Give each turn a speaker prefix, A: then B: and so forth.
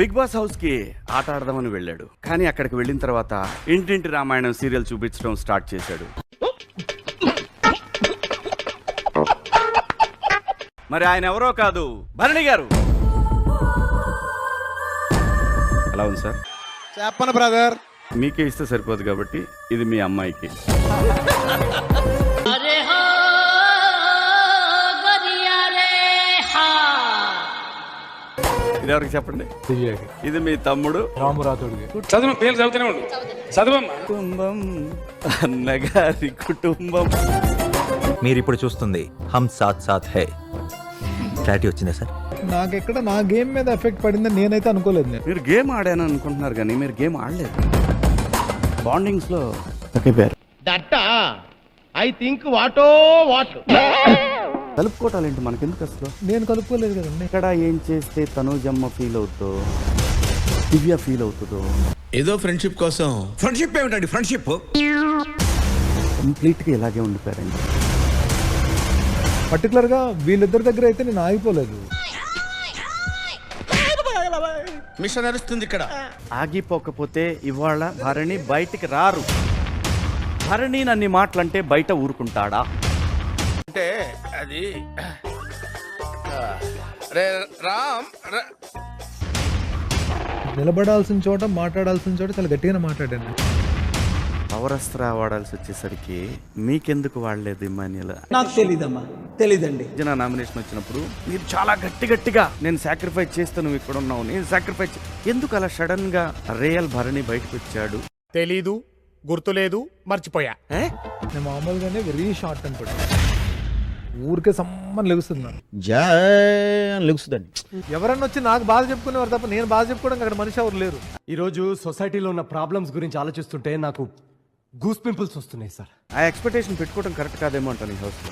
A: Big boss house కి ఆట ఆడదామని వెళ్ళాడు. కానీ అక్కడికి వెళ్ళిన తర్వాత ఇంటింటి రామాయణం సీరియల్ చూపించడం స్టార్ట్ చేశాడు. మరి ఆయన ఎవరో కాదు, భరణి గారు. ఎలా ఉంది సార్?
B: చెప్పను బ్రదర్.
A: మీకే ఇస్తే సరిపోదు కాబట్టి ఇది మీ అమ్మాయికి. ఇది ఎవరికి చెప్పండి? ఇది మీ తమ్ముడు
B: రామురాతుడికి.
C: చదువు పేరు చదువుతూనే ఉండు. చదువమ్మా.
A: కుటుంబం, అన్నగారి కుటుంబం.
D: మీరు ఇప్పుడు చూస్తుంది హమ్ సాత్ సాత్ హై. క్లారిటీ వచ్చిందా సార్?
B: నాకెక్కడ నా గేమ్ మీద ఎఫెక్ట్ పడిందని నేనైతే అనుకోలేదు.
A: మీరు గేమ్ ఆడాను అనుకుంటున్నారు కానీ మీరు గేమ్ ఆడలేదు. బాండింగ్స్ లో తగ్గిపోయారు.
E: ఐ థింక్ వాటో వాట్
A: కలుపుకోవటాలేంటి మనకెందుకు అసలు?
B: నేను కలుపుకోలేదు కదండి.
A: ఇక్కడ ఏం చేస్తే తనూజమ్మ ఫీల్ అవుతుందో, దివ్య ఫీల్ అవుతుందో.
F: ఏదో ఫ్రెండ్షిప్ కోసం. ఫ్రెండ్షిప్ ఏమిటండి? ఫ్రెండ్షిప్
A: కంప్లీట్ గా ఇలాగే ఉండిపోయారండి.
B: పర్టికులర్ గా వీళ్ళిద్దరి దగ్గర అయితే నేను ఆగిపోలేదు.
F: మిషన్ నడుస్తుంది ఇక్కడ.
A: ఆగిపోకపోతే ఇవాళ భరణి బయటికి రారు. భరణి నన్ని మాటలంటే బయట ఊరుకుంటాడా?
F: అంటే అది రే రామ్
B: నిలబడాల్సిన చోట మాట్లాడాల్సిన చోట చాలా గట్టిగానే మాట్లాడాను.
A: పవరస్త్ర వాడాల్సి వచ్చేసరికి మీకెందుకు వాడలేదు ఇమాన్యుల్?
G: నాకు తెలీదమ్మా, తెలీదండి.
A: నా నామినేషన్ వచ్చినప్పుడు మీరు చాలా గట్టిగా నేను సాక్రిఫైస్ చేస్తే నువ్వు ఇక్కడ ఉన్నావు, నేను సాక్రిఫైస్ ఎందుకు అలా సడన్ గా రియల్ భరణి బయటకు వచ్చాడు?
H: తెలీదు, గుర్తులేదు, మర్చిపోయా.
B: నేను మామూలుగానే వెరీ షార్ట్ అని పడి ఊరికే సమ్మని లెగుస్తున్నాను.
E: లెగుస్తుందండి.
B: ఎవరన్నా వచ్చి నాకు బాధ చెప్పుకునేవారు తప్ప నేను బాధ చెప్పుకోవడానికి అక్కడ మనిషి ఎవరు లేరు.
H: ఈరోజు సొసైటీలో ఉన్న ప్రాబ్లమ్స్ గురించి ఆలోచిస్తుంటే నాకు గూస్ పింపుల్స్ వస్తున్నాయి సార్.
A: ఆ ఎక్స్పెక్టేషన్ పెట్టుకోవడం కరెక్ట్ కాదేమో అంటాను ఈ హౌస్ లో.